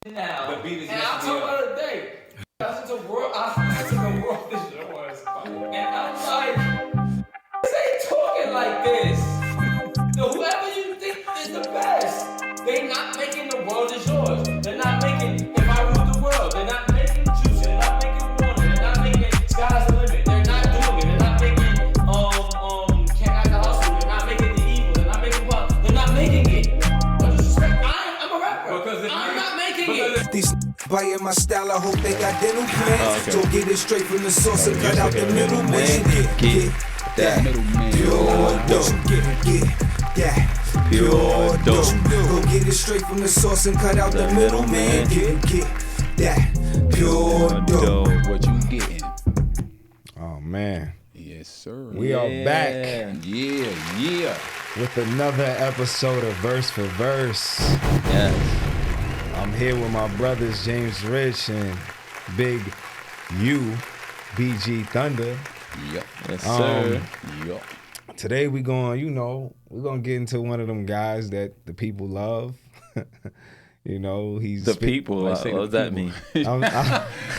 now. The beat is and I'm talking about the day. I listen to the world this Yourz. And I'm like, this ain't talking like this. So whoever you think is the best, they not making the world is yours. They're not making If I Rule the World. They're not making Juicy. They're not making Warner. They're not making Sky's the Limit. They're not doing it. They're not making Can't Act the Hustle. They're not making The Evil. They're not making Pop. They're not making it. No disrespect. I'm a rapper. I'm not making it. These biting my style, I hope they got dental plans. So get it straight from the source and cut out the middleman. Get that pure dope. Get that pure dope. Go get it straight from the source and cut out the middleman. Get that pure dope. What you getting? Oh man. Yes, sir. We are back Yeah. with another episode of Verse for Verse. Yes. I'm here with my brothers James Rich and Big U, BG Thunder. Yup. Yes, sir. Yup. Today we're gonna get into one of them guys that the people love. He's The people. What does that mean?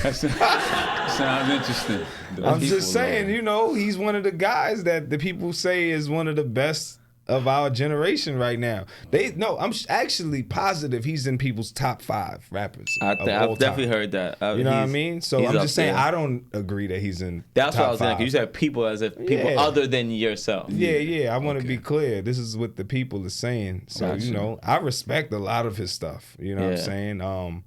Sounds interesting. I'm just saying, he's one of the guys that the people say is one of the best of our generation right now. I'm actually positive he's in people's top 5 rappers. I've definitely heard that. You know what I mean? So I'm just saying, I don't agree that he's in. That's top what I was 5. saying. You said people as if people other than yourself. Yeah. I want to be clear. This is what the people are saying. So Gotcha. I respect a lot of his stuff. You know what I'm saying?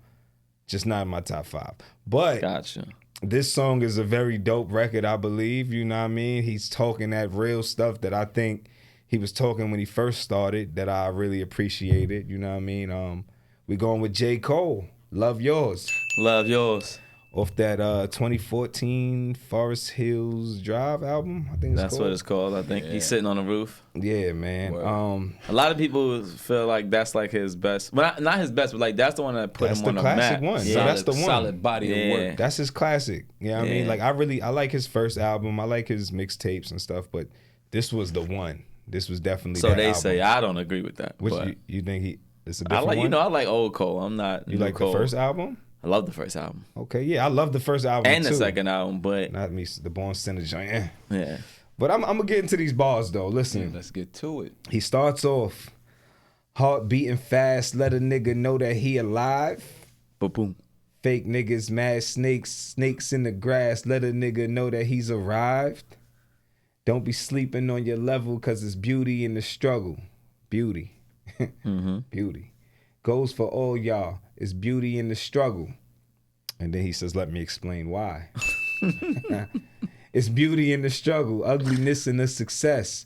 Just not in my top 5. But Gotcha. this song is a very dope record, I believe. You know what I mean? He's talking that real stuff that I think he was talking when he first started that I really appreciated. You know what I mean? We going with J. Cole, Love Yourz. Love Yourz. Off that 2014 Forest Hills Drive album, I think it's That's called. what it's called, I think. He's sitting on the roof. Yeah, man. A lot of people feel like that's like his best. Well, not his best, but like that's the one that put That's him on the the classic map. one. Yeah. So that's the one. Solid body of work. That's his classic. You know what I mean? Yeah. Like I like his first album. I like his mixtapes and stuff, but this was the one. This was definitely So that they album. say. I don't agree with that. Which but you think it's a I different like, one? I like old Cole. I'm not. You new like Cole. the first album? I love the first album Okay, yeah, I love the first album and too. the second album, but Not me, the Born Sinner joint. yeah. But I'm gonna get into these bars though. Listen, Let's get to it. he starts off, heart beating fast, let a nigga know that he alive. But boom. Fake niggas, mad snakes in the grass, let a nigga know that he's arrived. Don't be sleeping on your level, cause it's beauty in the struggle. Beauty. Beauty. Goes for all y'all. It's beauty in the struggle. And then he says, let me explain why. It's beauty in the struggle, ugliness in the success.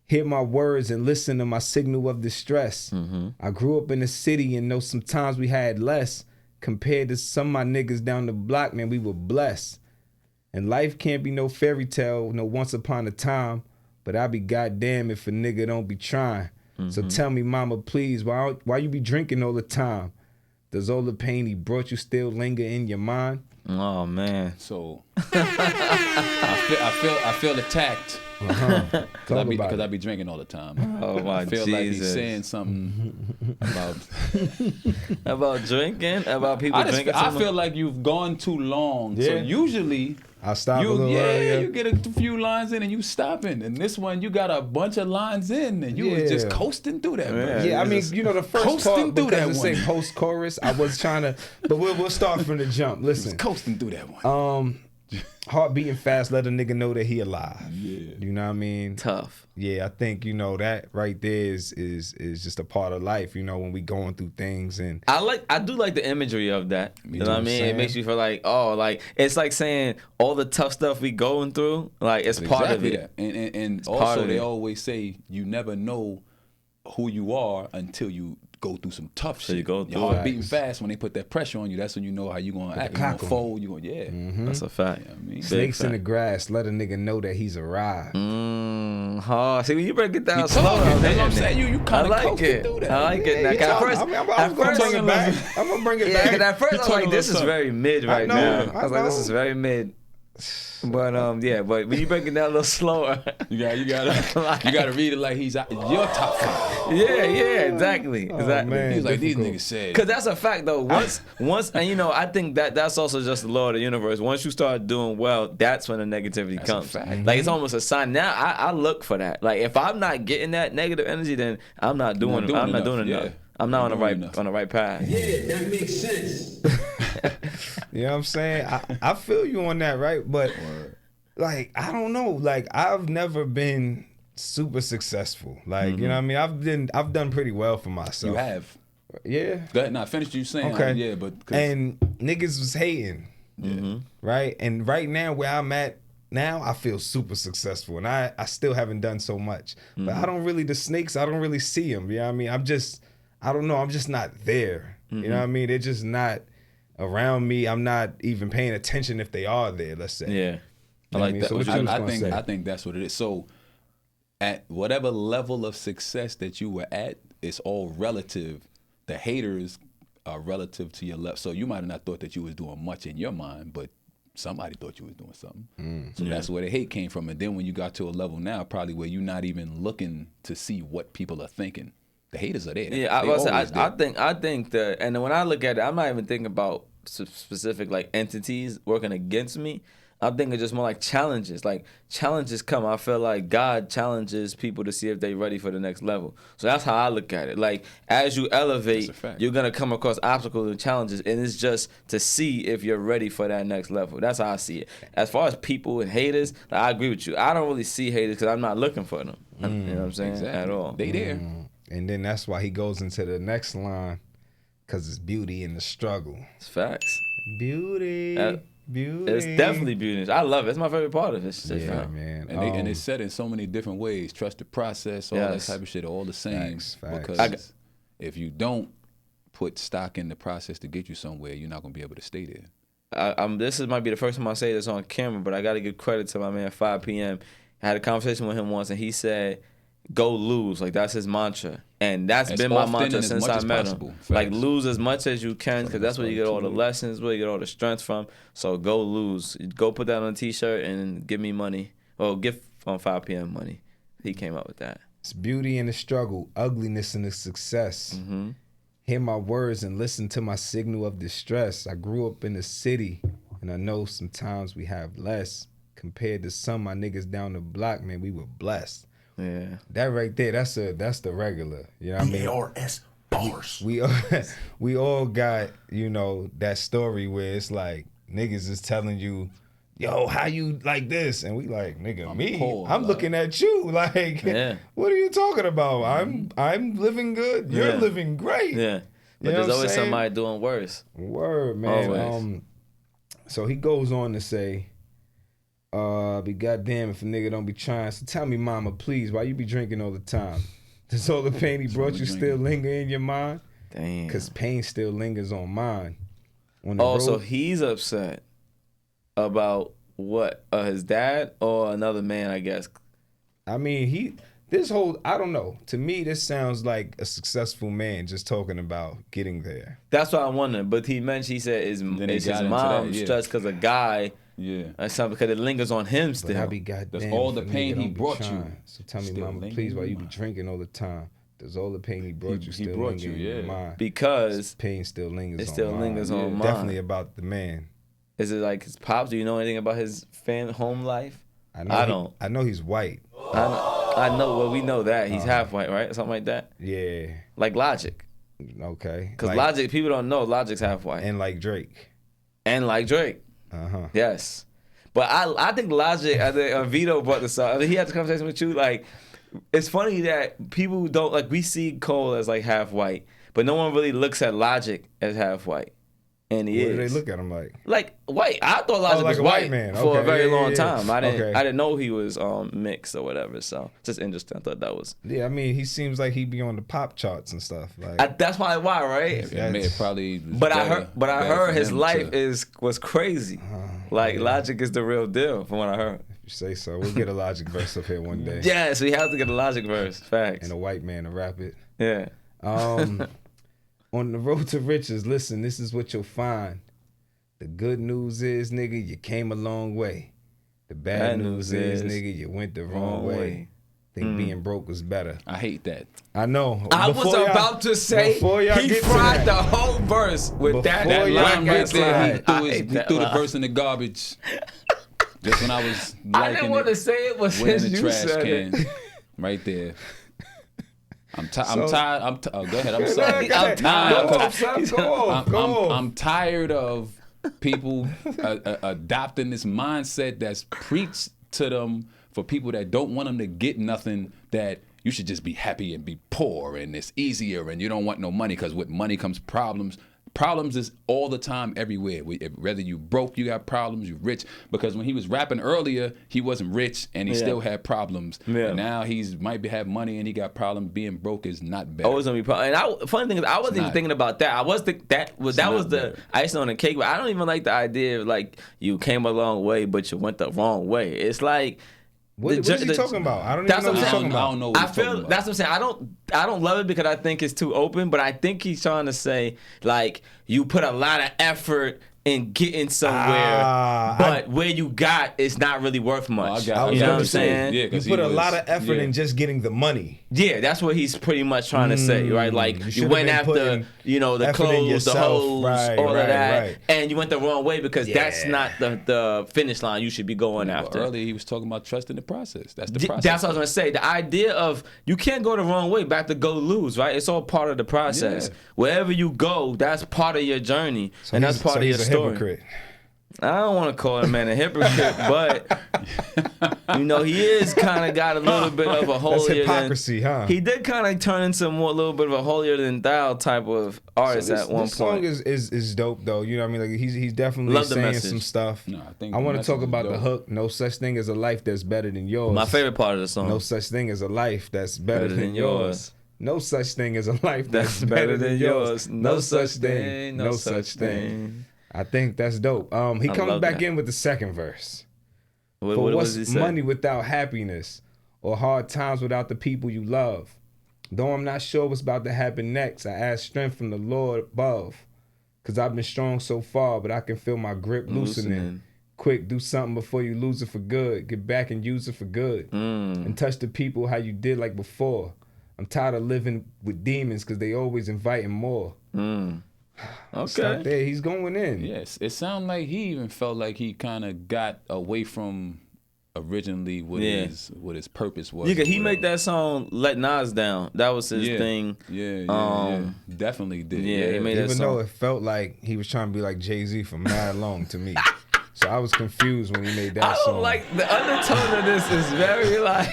Hear my words and listen to my signal of distress. I grew up in the city and know sometimes we had less. Compared to some of my niggas down the block, man, we were blessed. And life can't be no fairy tale, no once upon a time. But I be goddamn if a nigga don't be trying. So tell me, mama, please, why you be drinking all the time? Does all the pain he brought you still linger in your mind? Oh man. So I feel attacked because I be drinking all the time. Oh my I feel Jesus. like he's saying something about drinking, about people drinking. I feel like you've gone too long. So Yeah. usually I stopped a little earlier. you get a few lines in and you stopping. And this one you got a bunch of lines in and you was just Yeah. coasting through that. bro. Yeah, I mean, the first coasting part, through because that it say one. post-chorus, I was trying to, but we'll start from the jump. Listen, Coasting through that one. heart beating fast, let a nigga know that he alive. Yeah. You know what I mean? Tough. Yeah, I think, that right there is just a part of life, when we going through things. And I do like the imagery of that. You know what I mean? saying? It makes you feel like, it's like saying all the tough stuff we going through, like it's part of it. That. And part also of they it. always say you never know who you are until you go through some tough shit. you go through Your heart it. beating fast when they put that pressure on you. That's when you know how you gonna act. You gonna clock on. fold. You gonna That's a fact. I mean, Big snakes in the fact. grass, let a nigga know that he's arrived. See, when you break it down You slow, talking, I'm that's what I'm hitting saying. it. You I kind of like coasted it. through that. I like it. Now, you 'cause talking- at I'm first, gonna bring it back. I'm gonna bring it yeah, 'cause back. at first I was like, this is very mid right know, now. I I was like, this know. is very mid. But yeah, but when you break it down a little slower, you gotta read it like he's your top 5. Yeah, exactly. Oh, Exactly. man, He's like, difficult. these niggas said. Because that's a fact, though. Once, and you know, I think that's also just the law of the universe. Once you start doing well, that's when the negativity That's a comes. fact. Like it's almost a sign. Now I look for that. Like if I'm not getting that negative energy, then I'm not doing enough. Yeah. I'm not on Doing enough. the right path. Yeah, that makes sense. You know what I'm saying? I feel you on that, right? But like, I don't know. Like, I've never been super successful. Like, you know what I mean? I've done pretty well for myself. You have. Yeah. Go ahead. Now finish you saying. Okay. Yeah, but And niggas was hating. Right? And right now where I'm at now, I feel super successful. And I still haven't done so much. But I don't really, the snakes, I don't really see them. You know what I mean? I don't know. I'm just not there. You know what I mean? They're just not around me. I'm not even paying attention if they are there, let's say. Yeah. You know what I mean? So what you was gonna say? I think that's what it is. So at whatever level of success that you were at, it's all relative. The haters are relative to your level. So you might have not thought that you was doing much in your mind, but somebody thought you was doing something. So that's where the hate came from. And then when you got to a level now, probably where you're not even looking to see what people are thinking. The haters are there. Yeah, I I think that, and then when I look at it, I'm not even thinking about specific like entities working against me. I'm thinking just more like challenges. Like challenges come. I feel like God challenges people to see if they're ready for the next level. So that's how I look at it. Like as you elevate, you're gonna come across obstacles and challenges, and it's just to see if you're ready for that next level. That's how I see it. As far as people and haters, like, I agree with you. I don't really see haters because I'm not looking for them. You know what I'm saying? At all. They there. And then that's why he goes into the next line, because it's beauty in the struggle. It's facts. Beauty. Beauty. It's definitely beauty. I love it. It's my favorite part of it. Yeah, man. And it's said in so many different ways. Trust the process, all that type of shit, all the same. Facts. Because if you don't put stock in the process to get you somewhere, you're not gonna be able to stay there. This might be the first time I say this on camera, but I got to give credit to my man 5 p.m. I had a conversation with him once, and he said, "Go lose." Like that's his mantra, and that's been my mantra since I met him. Like lose as much as you can, because that's where you get all the lessons, where you get all the strength from. So go lose. Go put that on a T-shirt and give me money, or give on 5 p.m. money. He came up with that. It's beauty in the struggle, ugliness in the success. Hear my words and listen to my signal of distress. I grew up in the city, and I know sometimes we have less compared to some my niggas down the block. Man, we were blessed. Yeah, that right there, that's the regular. You know what I mean? ARS bars. We all got, you know, that story where it's like niggas is telling you, yo, how you like this? And we like, nigga, I'm looking at you like, what are you talking about? I'm living good. You're living great. Yeah. But there's always somebody doing worse. Word, man. Always. So he goes on to say, be goddamn if a nigga don't be trying. So tell me, mama, please, why you be drinking all the time? Does all the pain he brought you still linger in your mind? Damn. Because pain still lingers on mine. So he's upset about what? His dad or another man, I guess. I mean, I don't know. To me, this sounds like a successful man just talking about getting there. That's what I'm wondering. But he said his mom stressed because a guy. Yeah. That's something because it lingers on him still. But I be goddamn. That's all the pain he brought you. So tell me, mama, please, why you be drinking all the time? Does all the pain he brought you still linger in your mind? Because pain still lingers. It still lingers on mine. Definitely about the man. Is it like his pops? Do you know anything about his home life? I don't. I know he's white. I know. Well, we know that he's half white, right? Something like that. Yeah. Like Logic. Okay. Because Logic, people don't know Logic's half white. And like Drake. Yes. But I think Logic, Vito brought this up. He had this conversation with you. Like, it's funny that people don't, like, we see Cole as like half white, but no one really looks at Logic as half white. And he is. What do they look at him like? Like white. I thought Logic like was a white man for a very long time. I Okay. didn't know he was mixed or whatever. So just interesting. I thought that was. Yeah, I mean, he seems like he'd be on the pop charts and stuff. Like that's probably why, right? Probably. But I heard his life was crazy. Like Logic is the real deal, from what I heard. If you say so, we'll get a Logic verse up here one day. Yes, we have to get a Logic verse. Facts. And a white man to rap it. Yeah. On the road to riches, listen, this is what you'll find. The good news is, nigga, you came a long way. The bad news is, nigga, you went the wrong way. Think being broke was better. I hate that. I know. I was about to say he fried the whole verse with that line black ass line. He threw the verse in the garbage. Just when I was I didn't want to say it, but went since in the you trash said can, it. right there. I'm tired. Oh, go ahead. I'm Go sorry. ahead. I'm tired of people adopting this mindset that's preached to them for people that don't want them to get nothing, that you should just be happy and be poor and it's easier and you don't want no money, because with money comes problems. Problems is all the time everywhere. Whether you broke, you got problems, you rich. Because when he was rapping earlier, he wasn't rich and he still had problems. Yeah. And now he's might have money and he got problems. Being broke is not better. Always gonna be problem. And funny thing is, I wasn't even thinking about that. I was that was the icing on the cake. But I don't even like the idea of like you came a long way, but you went the wrong way. It's like. What is he talking about? I don't even know what he's talking about. I don't know what he's talking about. That's what I'm saying. I don't love it because I think it's too open, but I think he's trying to say, like, you put a lot of effort in getting somewhere, but where you got, it's not really worth much. You know what I'm saying? Yeah, you put a lot of effort in just getting the money. Yeah, that's what he's pretty much trying to say, right? Like, you went after, the clothes, the hoes, all of that, and you went the wrong way because that's not the finish line you should be going after. Earlier, he was talking about trusting the process. That's the process. That's what I was going to say. The idea of you can't go the wrong way back to go lose, right? It's all part of the process. Yeah. Wherever you go, that's part of your journey, and that's part of your story. Hypocrite. I don't want to call a man a hypocrite, but he is kind of got a little bit of a holier. That's hypocrisy, huh? He did kind of turn into a little bit of a holier than thou type of artist at one point. This song is dope though. You know what I mean? Like he's definitely saying some stuff. No, I want to talk about the hook. No such thing as a life that's better than yours. My favorite part of the song. No such thing as a life that's better than yours. No such thing as a life that's better than yours. No such thing. No such thing. I think that's dope. He comes back in with the second verse. What what's does he say? Money without happiness, or hard times without the people you love? Though I'm not sure what's about to happen next, I ask strength from the Lord above. Cause I've been strong so far, but I can feel my grip loosening. Quick, do something before you lose it for good. Get back and use it for good. And touch the people how you did like before. I'm tired of living with demons cause they always inviting more. Okay. Stop there. He's going in. Yes. It sounded like he even felt like he kind of got away from originally what his purpose was. Yeah, he made that song "Let Nas Down." That was his thing. Yeah. Definitely did. Yeah, he made that even song. though it felt like he was trying to be like Jay-Z for mad long to me. So I was confused when he made that song. Like the undertone of this is very like.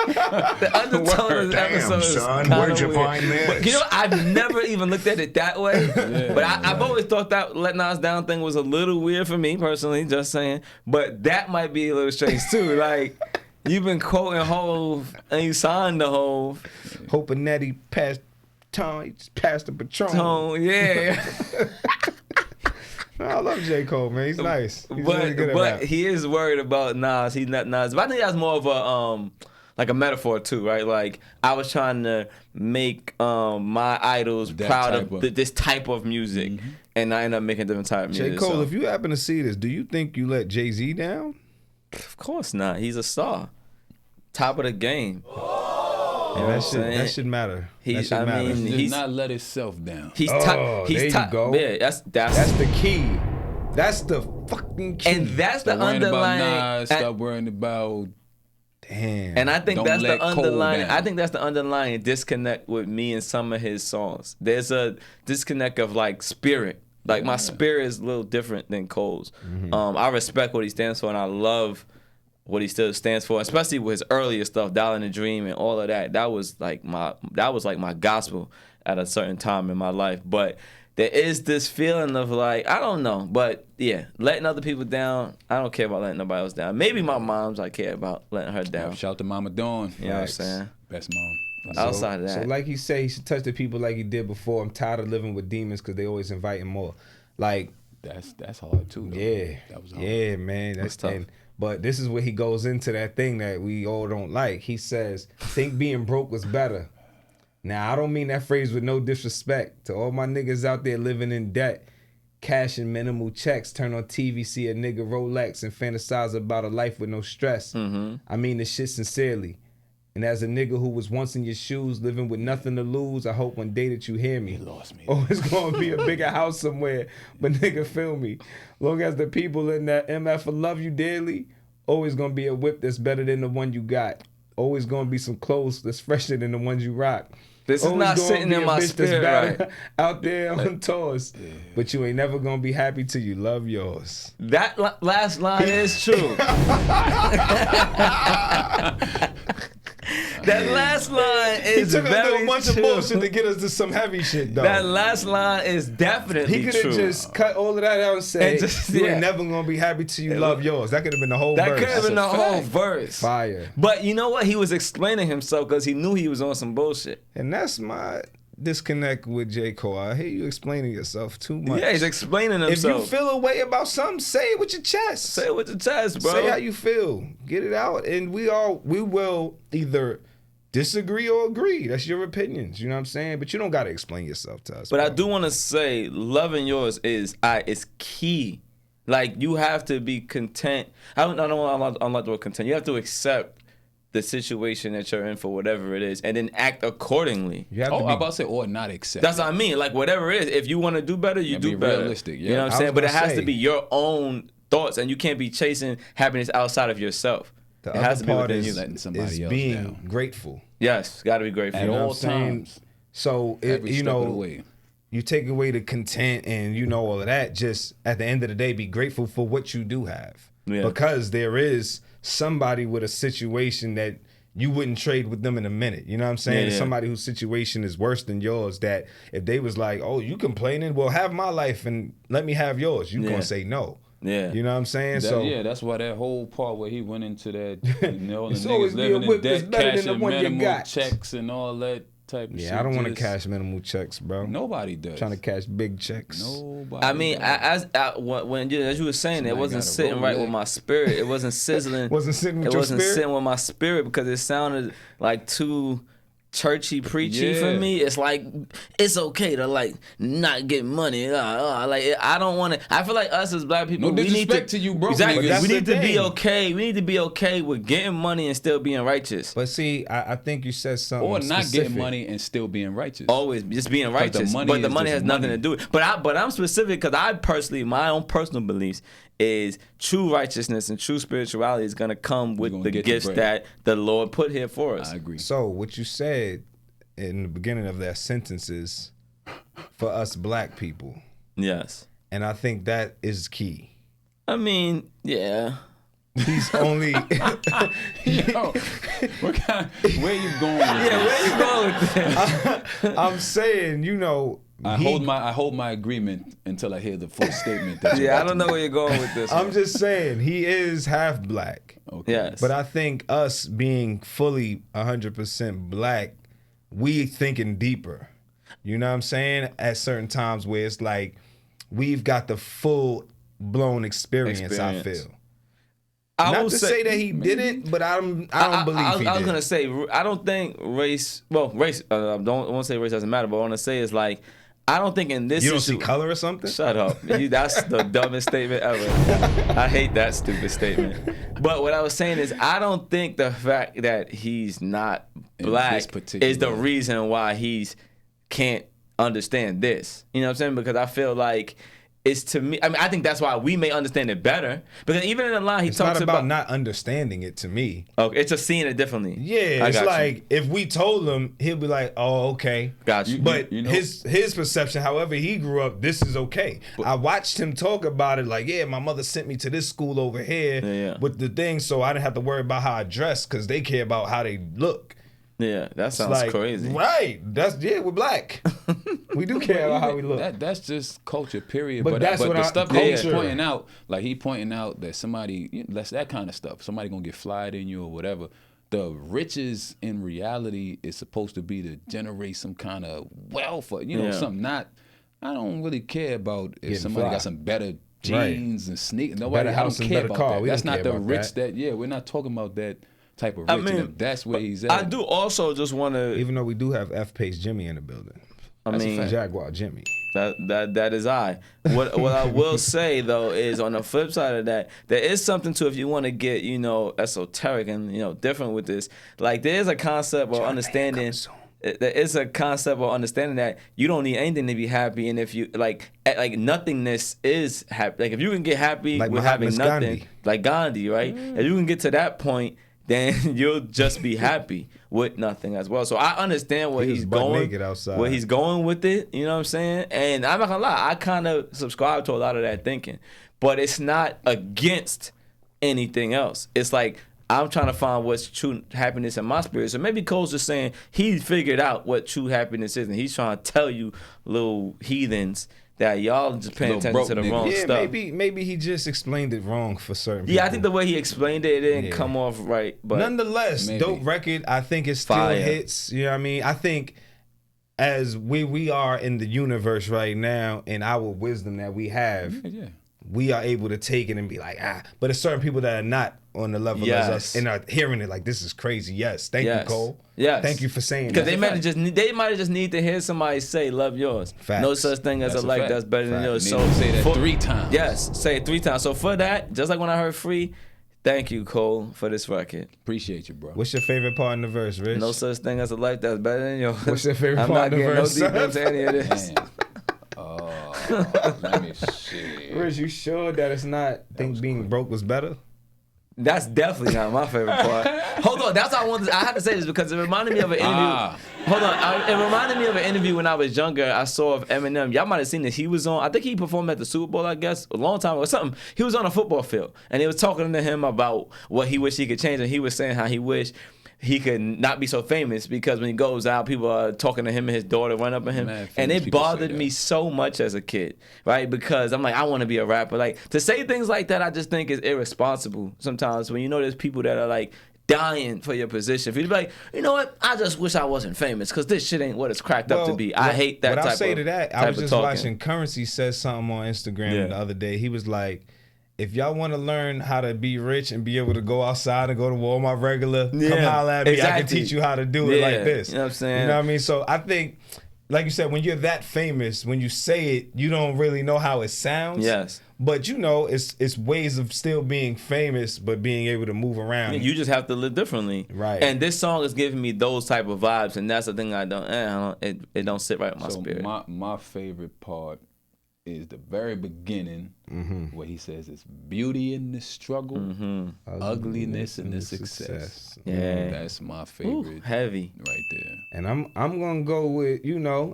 The undertone of this episode is kind of where'd you weird. find this? But I've never even looked at it that way. But I've always thought that Let Nas Down thing was a little weird for me personally, just saying. But that might be a little strange too. Like, you've been quoting Hove and you signed the Hove. Hoping that he passed the Patron. I love J. Cole, man. He's nice. He's really good at rap. He is worried about Nas. He's not Nas. But I think that's more of a like a metaphor too, right? Like I was trying to make my idols proud of this type of music, and I ended up making a different type of music. J. Cole, if you happen to see this, do you think you let Jay-Z down? Of course not. He's a star, top of the game. Yeah, that should matter. He does not let himself down. He's top. There you go. Yeah, that's the key. That's the fucking key. And that's the underlying. Stop worrying about. Damn. And I think that's the underlying. I think that's the underlying disconnect with me and some of his songs. There's a disconnect of like spirit. Like my spirit is a little different than Cole's. I respect what he stands for, and I love what he still stands for, especially with his earlier stuff, "Dollar in a Dream" and all of that. That was like my gospel at a certain time in my life. But there is this feeling of like, I don't know, but yeah, letting other people down. I don't care about letting nobody else down. Maybe my mom's I care about letting her down. Shout out to Mama Dawn. You know what I'm saying? Best mom. Outside of that. So like he said, he should touch the people like he did before. I'm tired of living with demons because they always inviting more. Like that's hard too, though. Yeah. That was hard. Yeah, man. That's tough. But this is where he goes into that thing that we all don't like. He says, think being broke was better. Now, I don't mean that phrase with no disrespect to all my niggas out there living in debt. cashing minimal checks, turn on TV, see a nigga Rolex, and fantasize about a life with no stress. I mean this shit sincerely. And as a nigga who was once in your shoes, living with nothing to lose, I hope one day that you hear me. You lost me. Oh, it's gonna be a bigger house somewhere, but nigga, feel me. Long as the people in that MF love you dearly, always gonna be a whip that's better than the one you got. Always gonna be some clothes that's fresher than the ones you rock. This is Always not gonna sitting be in a my bitch that's spirit better right. out there on tours. But you ain't never gonna be happy till you love yours. That last line is true. That last line He is took us very through a bunch true. of bullshit to get us to some heavy shit, though. That last line is definitely He could true. have just cut all of that out and said, And just- you yeah. ain't never gonna be happy till you love yours. That could have been the whole That verse. could have been the That's a whole fact. verse. Fire. But you know what? He was explaining himself because he knew he was on some bullshit. And that's my disconnect with J. Cole. I hear you explaining yourself too much. Yeah, he's explaining If himself. you feel a way about something, say it with your chest. Say it with the chest, bro. Say how you feel. Get it out. And we will either disagree or agree. That's your opinions. You know what I'm saying? But you don't gotta explain yourself to us. But bro. I do want to say, loving yours is key. Like, you have to be content. I don't like the word content. You have to accept the situation that you're in for whatever it is, and then act accordingly. You have Oh, to I'm be about to say, or not accept. That's what I mean. Like, whatever it is, if you want to do better, you And do be better. realistic, You know yeah. what I I'm saying? was But it gonna has say- to be your own thoughts, and you can't be chasing happiness outside of yourself. the It has other to be part within is, you. letting somebody is else being down. grateful. Yes, got to be grateful. At You know all what I'm saying? times. So Every you step of the know, way. you take away the content and you know all of that. Just at the end of the day, be grateful for what you do have, Yeah. because there is somebody with a situation that you wouldn't trade with them in a minute. You know what I'm saying? Yeah, yeah. Somebody whose situation is worse than yours. That if they was like, "Oh, you complaining? Well, have my life and let me have yours." You Yeah. gonna say no. Yeah. You know what I'm saying? That- so yeah, that's why that whole part where he went into that, you know, the It's always niggas be a living in whip that's debt, better than the cashing one you minimal got. checks and all that type of shit. yeah, I don't want to just- cash minimal checks, bro. Nobody does. Trying to cash big checks. Nobody. I mean, does. as you were saying, it Somebody wasn't got a sitting right Rolex. with my spirit. It wasn't sizzling. Wasn't sitting with It your wasn't spirit? sitting with my spirit because it sounded like too churchy, preachy for Yeah. me. It's like it's okay to like not get money. Like I don't want to. I feel like us as black people, No we need disrespect to you, bro. Exactly. But that's We need the to be thing. okay. We need to be okay with getting money and still being righteous. But see, I think you said something or not specific. getting money and still being righteous. Always just being the righteous, money but the is money just has nothing money. to do with it. But I'm specific because I personally, my own personal beliefs is true righteousness and true spirituality is gonna come with gonna the get your gifts bread. that the Lord put here for us. I agree. So what you said in the beginning of that sentence is for us black people, Yes, and I think that is key. I mean, yeah. He's only Yo, where you going with Yeah, this? where you going with this? I'm saying, you know, I hold my agreement until I hear the full statement. That you're Yeah, I about don't to know where you're going with this. I'm one. just saying he is half black. make. Okay. Yes, But I think us being fully 100% black, we thinking deeper. You know what I'm saying? At certain times where it's like we've got the full blown experience. I feel. I Not will to say that he didn't, but I don't believe he did. I was gonna say I don't think race. Well, race. Don't want to say race doesn't matter, but I want to say is like I don't think in this You don't issue. see color or something? Shut up. That's the dumbest statement ever. I hate that stupid statement. But what I was saying is I don't think the fact that he's not In black this particular- is the reason why he's can't understand this. You know what I'm saying? Because I feel like it's to me. I mean, I think that's why we may understand it better. Because even in the line, he It's talks not about not understanding it to me. Okay, it's just seeing it differently. Yeah, I it's got you. like if we told him, he'll be like, "Oh, okay." Got you. But You know- his perception, however he grew up, this is okay. I watched him talk about it like, yeah, my mother sent me to this school over here Yeah. with the thing, so I didn't have to worry about how I dress because they care about how they look. Yeah, that It's sounds like, crazy. Right. We're black. We do care about how we look. That's just culture, period. But that's what the I- stuff that he's culture. pointing out, like he pointing out that somebody, that's that kind of stuff. Somebody gonna get flyed in you or whatever. The riches in reality is supposed to be to generate some kind of wealth or Yeah. something. Not, I don't really care about if Getting somebody fly. got some better Right. jeans and sneakers. Nobody, Better I house don't and care better about car. that. We That's don't not care the about rich that. we're not talking about that type of I rich. mean, and if that's where he's at. I do also just want to. Even though we do have F-Pace Jimmy in the building. I That's a mean, fact. Jaguar Jimmy. That is I. What I will say though is on the flip side of that, there is something to if you want to get esoteric and different with this. Like there is a concept of understanding. There is a concept of understanding that you don't need anything to be happy, and if you like nothingness is happy. Like if you can get happy Like with having Mahatma nothing, Gandhi. like Gandhi, right? If you can get to that point, then you'll just be happy with nothing as well. So I understand where He was he's butt going, naked outside. where he's going with it. You know what I'm saying? And I'm not gonna lie, I kind of subscribe to a lot of that thinking, but it's not against anything else. It's like I'm trying to find what's true happiness in my spirit. So maybe Cole's just saying he figured out what true happiness is, and he's trying to tell you little heathens that y'all just paying Little attention to the broke wrong Yeah, stuff. maybe he just explained it wrong for certain people. Yeah, I think the way he explained it didn't come off right. But nonetheless, Maybe. dope record. I think it still Fire. hits. You know what I mean? I think as we are in the universe right now, and our wisdom that we have, Yeah. we are able to take it and be like, but there's certain people that are not on the level as us and are hearing it like, this is crazy. Yes, thank you, Cole. Yes. Thank you for saying Because that. they might have just need to hear somebody say, "Love yours." Facts. No such thing as That's a a life fact. that's better than Fact. yours. Need So to say that for- 3 times. Yes, say it 3 times. So for that, just like when I heard "Free," thank you, Cole, for this record. Appreciate you, bro. What's your favorite part in the verse, Rich? No such thing as a life that's better than yours. What's your favorite I'm part not of the getting verse, no deep son? into any of this. Damn. Let me see. Rich, you sure that it's not think being broke was better? That's definitely not my favorite part. Hold on, that's what I wanted. I had to say this because it reminded me of an interview. Hold on, it reminded me of an interview when I was younger. I saw of Eminem. Y'all might have seen this. He was on. I think he performed at the Super Bowl. I guess a long time ago or something. He was on a football field and they was talking to him about what he wished he could change, and he was saying how he wished he could not be so famous because when he goes out, people are talking to him and his daughter run up on him. Man, And famous it people say bothered that. me so much as a kid, right? Because I'm like, I want to be a rapper. Like, to say things like that, I just think is irresponsible sometimes when you know there's people that are like dying for your position. For you to be like, you know what? I just wish I wasn't famous because this shit ain't what it's cracked up to be. I hate that What type I'll say of to that, I type was of just talking. watching Currency says something on Instagram the other day. He was like, if y'all want to learn how to be rich and be able to go outside and go to Walmart regular, come holler at me. I can exactly. teach you how to do it like this. You know what I'm saying? You know what I mean? So I think, like you said, when you're that famous, when you say it, you don't really know how it sounds. Yes. But you know, it's ways of still being famous, but being able to move around. You just have to live differently, Right. And this song is giving me those type of vibes, and that's the thing it don't sit right with my So spirit. my favorite part is the very beginning where he says it's beauty in the struggle, ugliness in the success. Yeah. That's my Ooh, favorite heavy. right there. And I'm gonna go with,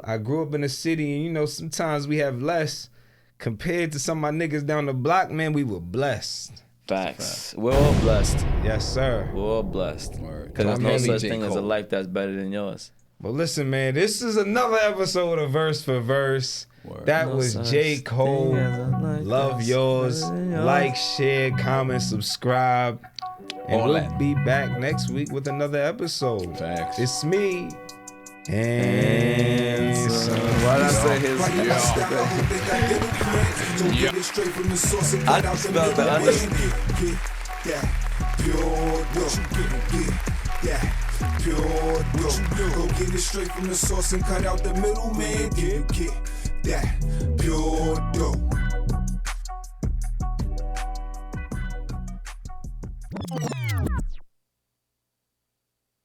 I grew up in the city, and sometimes we have less compared to some of my niggas down the block. Man, we were blessed. Facts. We're all blessed. Yes, sir. We're all blessed. Word. Because there's no Maybe such J. thing as a Cole. life that's better than yours. But listen, man, this is another episode of Verse for Verse. Word. That No was such J. Cole. thing as a life Love that's yours. better than yours. Like, share, comment, subscribe. And All we'll that. be back next week with another episode. Facts. It's me. And Why did I say his? Like my style, I hope they got little plans. Don't get it straight from the source and cut I out the spelled middle. the Get that pure dope. Get that pure dope. Go get it straight from the source and cut out the middle, man. Get that pure dope.